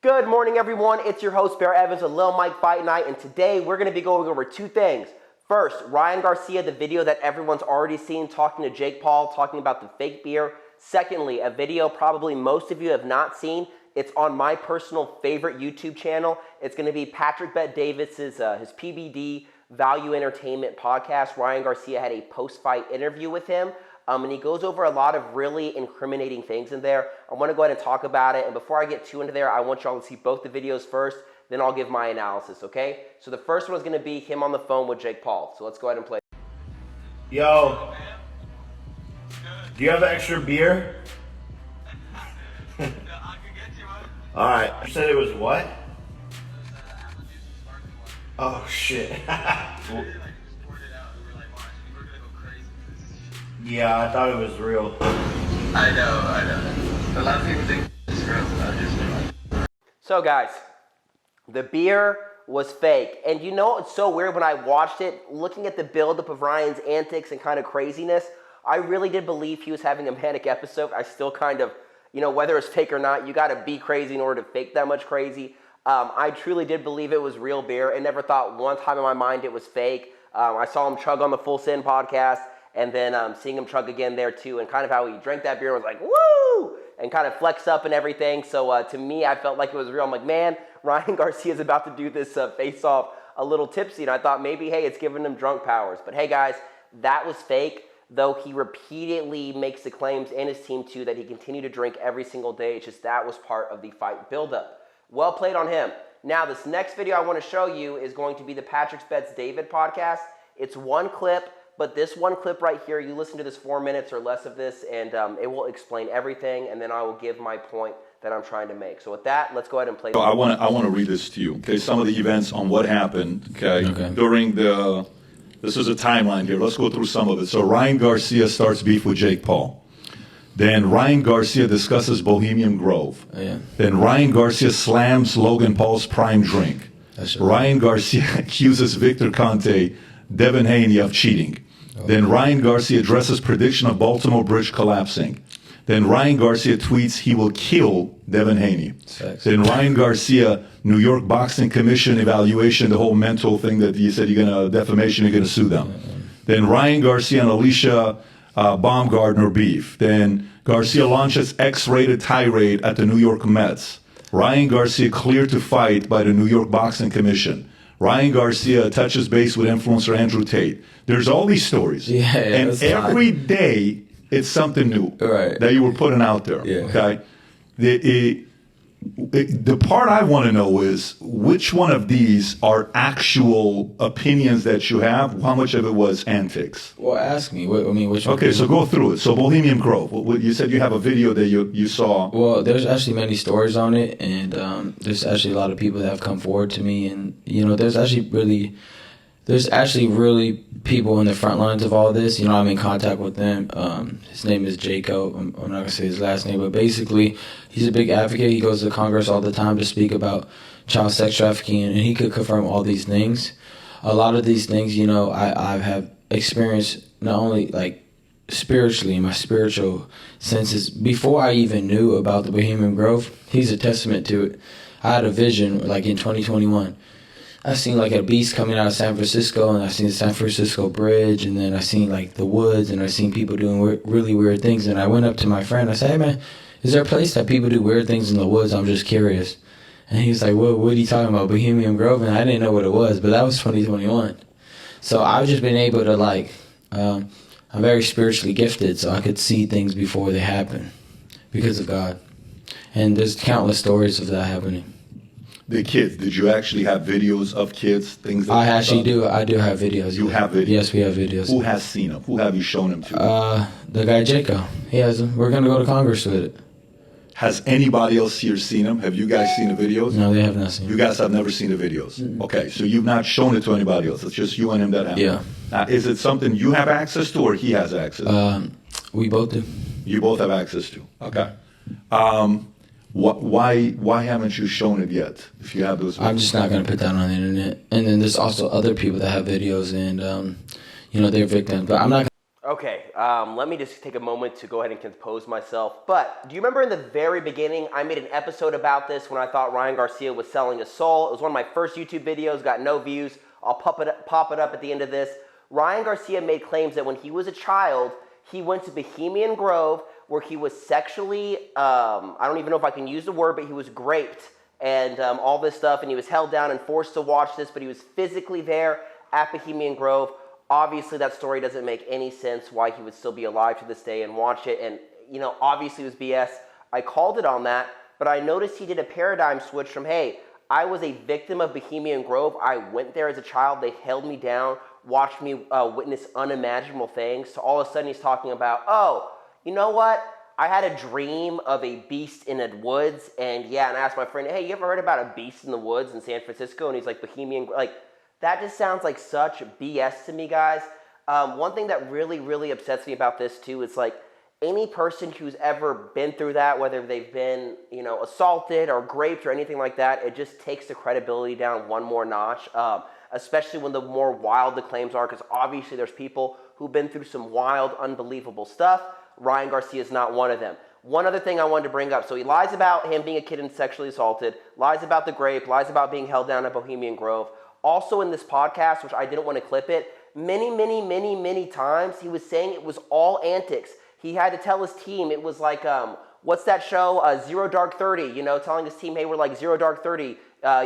Good morning, everyone. It's your host, Bear Evans with Lil Mike Fight Night, and today we're going to be going over two things. First, Ryan Garcia, the video that everyone's already seen, talking to Jake Paul, talking about the fake beer. Secondly, a video probably most of you have not seen. It's on my personal favorite YouTube channel. It's going to be Patrick Bet-David's his PBD Value Entertainment podcast. Ryan Garcia had a post-fight interview with him. And he goes over a lot of really incriminating things in there. I want to go ahead and talk about it. And before I get too into there, I want y'all to see both the videos first. Then I'll give my analysis, okay? So the first one is going to be him on the phone with Jake Paul. So let's go ahead and play. Yo, do you have extra beer? All right. You said it was what? Oh, shit. Yeah, I thought it was real. I know. A lot of people think it's real. So guys, the beer was fake. And you know it's so weird when I watched it, looking at the buildup of Ryan's antics and kind of craziness, I really did believe he was having a manic episode. I still kind of, whether it's fake or not, you got to be crazy in order to fake that much crazy. I truly did believe it was real beer and never thought one time in my mind it was fake. I saw him chug on the Full Send podcast. And then seeing him chug again there too, and kind of how he drank that beer was like, woo! And kind of flex up and everything. So to me, I felt like it was real. I'm like, man, Ryan Garcia's about to do this face-off a little tipsy. And I thought maybe, hey, it's giving him drunk powers. But hey, guys, that was fake. Though he repeatedly makes the claims, and his team too, that he continued to drink every single day. It's just that was part of the fight buildup. Well played on him. Now, this next video I want to show you is going to be the Patrick Bet-David podcast. It's one clip. But this one clip right here, you listen to this 4 minutes or less of this, and it will explain everything, and then I will give my point that I'm trying to make. So with that, let's go ahead and play. I want to read this to you. Okay, some of the events on what happened. Okay, during the this is a timeline here. Let's go through some of it. So Ryan Garcia starts beef with Jake Paul. Then Ryan Garcia discusses Bohemian Grove. Yeah. Then Ryan Garcia slams Logan Paul's prime drink. Ryan Garcia accuses Victor Conte, Devin Haney of cheating. Then Ryan Garcia addresses prediction of Baltimore Bridge collapsing. Then Ryan Garcia tweets he will kill Devin Haney. Then Ryan Garcia, New York Boxing Commission evaluation, the whole mental thing that you said defamation, you're going to sue them. Then Ryan Garcia and Alicia Baumgardner beef. Then Garcia launches X-rated tirade at the New York Mets. Ryan Garcia cleared to fight by the New York Boxing Commission. Ryan Garcia touches base with influencer Andrew Tate. There's all these stories. And every day it's something new that you were putting out there. Okay. The part I want to know is which one of these are actual opinions that you have? How much of it was antics? Well, ask me. Which one? Okay, so go through it. So Bohemian Grove. You said you have a video that you saw. Well, there's actually many stories on it, and there's actually a lot of people that have come forward to me, and there's actually really people in the front lines of all this. I'm in contact with them. His name is Jacob. I'm not going to say his last name, but basically he's a big advocate. He goes to Congress all the time to speak about child sex trafficking, and he could confirm all these things. A lot of these things, I have experienced not only like spiritually in my spiritual senses. Before I even knew about the Bohemian Grove, he's a testament to it. I had a vision like in 2021. I seen like a beast coming out of San Francisco, and I seen the San Francisco Bridge, and then I seen like the woods, and I seen people doing really weird things. And I went up to my friend. I said, "Hey man, is there a place that people do weird things in the woods? I'm just curious." And he was like, "What are you talking about, Bohemian Grove?" And I didn't know what it was, but that was 2021. So I've just been able to I'm very spiritually gifted, so I could see things before they happen because of God. And there's countless stories of that happening. The kids, did you actually have videos of kids, things that I actually do. I do have videos. You have videos? Yes, we have videos. Who has seen them? Who have you shown them to? The guy Jacob. He has them. We're going to go to Congress with it. Has anybody else here seen them? Have you guys seen the videos? No, they have not seen them. You guys have never seen the videos? Mm-hmm. Okay, so you've not shown it to anybody else. It's just you and him that have it. Yeah. Now, is it something you have access to or he has access to? We both do. You both have access to. Okay. Why haven't you shown it yet? If you have those videos? I'm just not going to put that on the internet. And then there's also other people that have videos, and they're victims. But I'm not. Okay, let me just take a moment to go ahead and compose myself. But do you remember in the very beginning, I made an episode about this when I thought Ryan Garcia was selling his soul? It was one of my first YouTube videos, got no views. I'll pop it up at the end of this. Ryan Garcia made claims that when he was a child, he went to Bohemian Grove where he was sexually, I don't even know if I can use the word, but he was raped and all this stuff, and he was held down and forced to watch this, but he was physically there at Bohemian Grove. Obviously, that story doesn't make any sense why he would still be alive to this day and watch it, and, you know, obviously it was BS. I called it on that, but I noticed he did a paradigm switch from, hey, I was a victim of Bohemian Grove. I went there as a child. They held me down, watched me witness unimaginable things, to all of a sudden he's talking about, oh, you know what? I had a dream of a beast in the woods, and yeah, and I asked my friend, hey, you ever heard about a beast in the woods in San Francisco? And he's like, Bohemian, like, that just sounds like such BS to me, guys. One thing that really, really upsets me about this, too, is like, any person who's ever been through that, whether they've been, you know, assaulted or raped or anything like that, it just takes the credibility down one more notch, especially when the more wild the claims are, because obviously there's people who've been through some wild, unbelievable stuff. Ryan Garcia is not one of them. One other thing I wanted to bring up. So he lies about him being a kid and sexually assaulted, lies about the grape, lies about being held down at Bohemian Grove. Also in this podcast, which I didn't want to clip it, many times he was saying it was all antics. He had to tell his team, it was like, what's that show, Zero Dark 30, you know, telling his team, hey, we're like Zero Dark 30,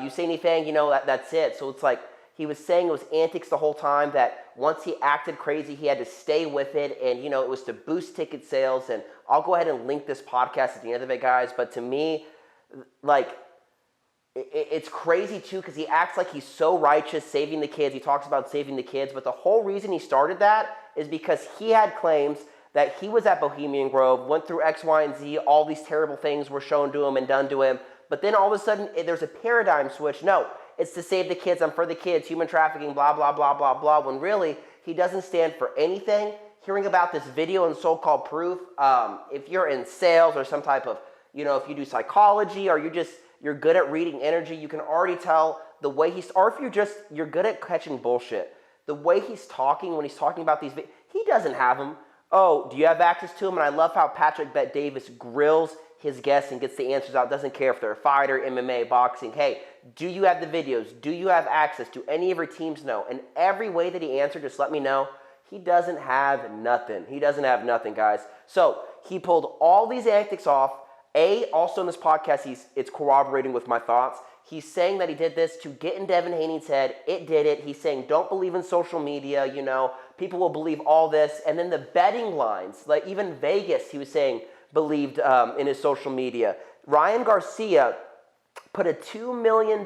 you say anything, you know, that's it. So it's like, he was saying it was antics the whole time, that once he acted crazy, he had to stay with it, and, you know, it was to boost ticket sales, and I'll go ahead and link this podcast at the end of it, guys, but to me, like, it's crazy, too, because he acts like he's so righteous, saving the kids. He talks about saving the kids, but the whole reason he started that is because he had claims that he was at Bohemian Grove, went through X, Y, and Z, all these terrible things were shown to him and done to him, but then all of a sudden, there's a paradigm switch. No, it's to save the kids, I'm for the kids, human trafficking, blah, blah, blah, blah, blah, when really, he doesn't stand for anything. Hearing about this video and so-called proof, if you're in sales or some type of, you know, if you do psychology or you're good at reading energy, you can already tell the way or if you're good at catching bullshit. The way he's talking when he's talking about these, he doesn't have them. Oh, do you have access to them? And I love how Patrick Bet Davis grills his guests and gets the answers out. Doesn't care if they're a fighter, MMA, boxing. Hey, do you have the videos? Do you have access? Do any of your teams know? And every way that he answered, just let me know. He doesn't have nothing. He doesn't have nothing, guys. So he pulled all these antics off. Also in this podcast, it's corroborating with my thoughts. He's saying that he did this to get in Devin Haney's head. It did it. He's saying, don't believe in social media, you know. People will believe all this. And then the betting lines, like even Vegas, he was saying, believed in his social media. Ryan Garcia put a $2 million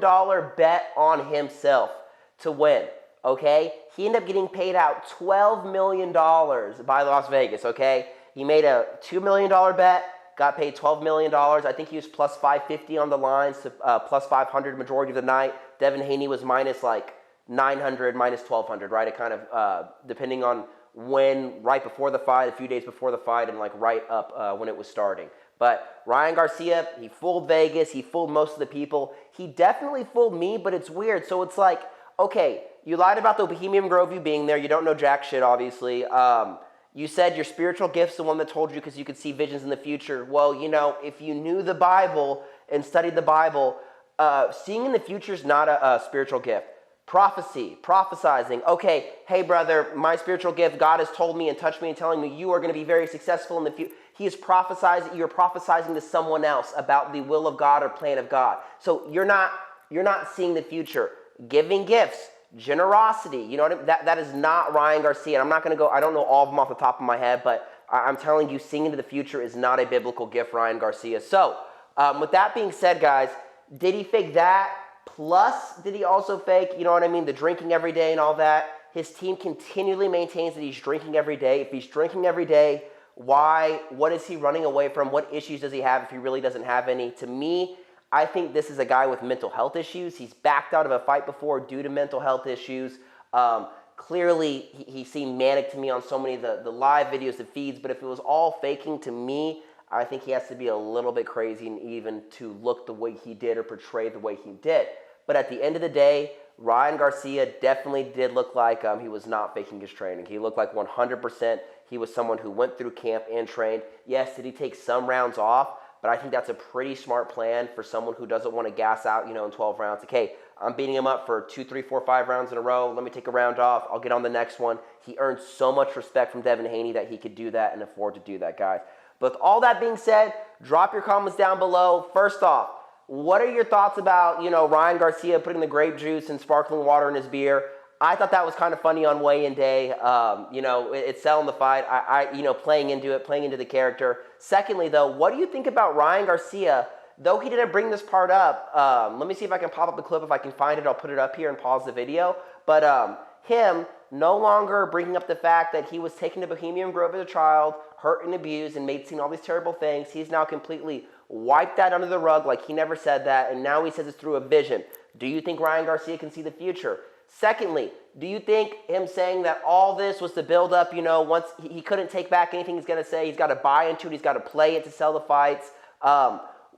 bet on himself to win, okay? He ended up getting paid out $12 million by Las Vegas, okay? He made a $2 million bet, got paid $12 million. I think he was plus 550 on the lines, plus 500 majority of the night. Devin Haney was minus like 900, minus 1200, right? It kind of, depending on when, right before the fight, a few days before the fight, and like right up when it was starting. But Ryan Garcia, he fooled Vegas. He fooled most of the people. He definitely fooled me, but it's weird. So it's like, okay, you lied about the Bohemian Grove, you being there. You don't know jack shit, obviously. You said your spiritual gift's the one that told you because you could see visions in the future. Well, you know, if you knew the Bible and studied the Bible, seeing in the future is not a spiritual gift. Prophecy, prophesizing. Okay, hey brother, my spiritual gift, God has told me and touched me and telling me you are going to be very successful in the future. He is prophesizing, you're prophesying to someone else about the will of God or plan of God. So you're not seeing the future. Giving gifts, generosity, you know what I mean? That is not Ryan Garcia. And I'm not going to go, I don't know all of them off the top of my head, but I'm telling you, seeing into the future is not a biblical gift, Ryan Garcia. So with that being said, guys, did he fake that? Plus, did he also fake, you know what I mean, the drinking every day and all that? His team continually maintains that he's drinking every day. If he's drinking every day, why? What is he running away from? What issues does he have if he really doesn't have any? To me, I think this is a guy with mental health issues. He's backed out of a fight before due to mental health issues. Clearly, he seemed manic to me on so many of the live videos, the feeds, but if it was all faking, to me, I think he has to be a little bit crazy and even to look the way he did or portray the way he did. But at the end of the day, Ryan Garcia definitely did look like he was not faking his training. He looked like 100% He was someone who went through camp and trained. Yes, did he take some rounds off? But I think that's a pretty smart plan for someone who doesn't want to gas out, in 12 rounds. Like, hey, I'm beating him up for 2, 3, 4, 5 rounds in a row. Let me take a round off. I'll get on the next one. He earned so much respect from Devin Haney that he could do that and afford to do that, guys. But with all that being said, drop your comments down below. First off, what are your thoughts about, Ryan Garcia putting the grape juice and sparkling water in his beer? I thought that was kind of funny on weigh-in day. It's selling the fight. Playing into the character. Secondly, though, what do you think about Ryan Garcia? Though he didn't bring this part up, let me see if I can pop up the clip. If I can find it, I'll put it up here and pause the video. But him no longer bringing up the fact that he was taken to Bohemian Grove as a child, hurt and abused, and seen all these terrible things. He's now completely wiped that under the rug like he never said that, and now he says it's through a vision. Do you think Ryan Garcia can see the future? Secondly, do you think him saying that all this was to build up, once he couldn't take back anything he's going to say, he's got to buy into it, he's got to play it to sell the fights.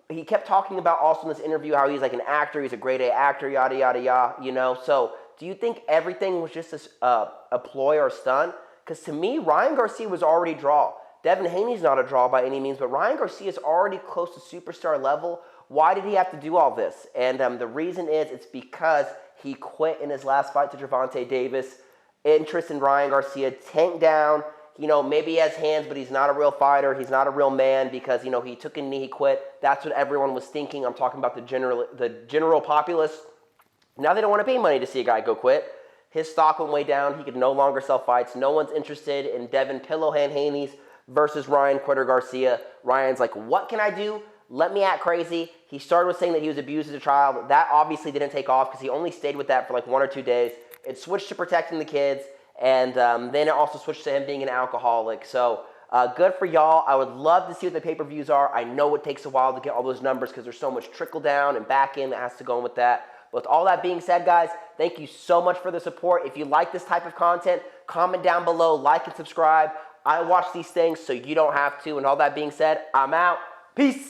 He kept talking about also in this interview how he's like an actor, he's a grade A actor, yada, yada, yada, So do you think everything was just a ploy or a stunt? Because to me, Ryan Garcia was already a draw. Devin Haney's not a draw by any means, but Ryan Garcia is already close to superstar level. Why did he have to do all this? And the reason is it's because he quit in his last fight to Gervonta Davis. Interest in Ryan Garcia tanked down. Maybe he has hands, but he's not a real fighter. He's not a real man because, he took a knee, he quit. That's what everyone was thinking. I'm talking about the general populace. Now they don't want to pay money to see a guy go quit. His stock went way down. He could no longer sell fights. No one's interested in Devin Pillowhand Haney's versus Ryan Quitter Garcia. Ryan's like, what can I do? Let me act crazy. He started with saying that he was abused as a child. That obviously didn't take off because he only stayed with that for like 1 or 2 days. It switched to protecting the kids, and then it also switched to him being an alcoholic. So good for y'all. I would love to see what the pay-per-views are. I know it takes a while to get all those numbers because there's so much trickle down and back end that has to go in with that. But with all that being said, guys, thank you so much for the support. If you like this type of content, comment down below, like and subscribe. I watch these things so you don't have to. And all that being said, I'm out. Peace.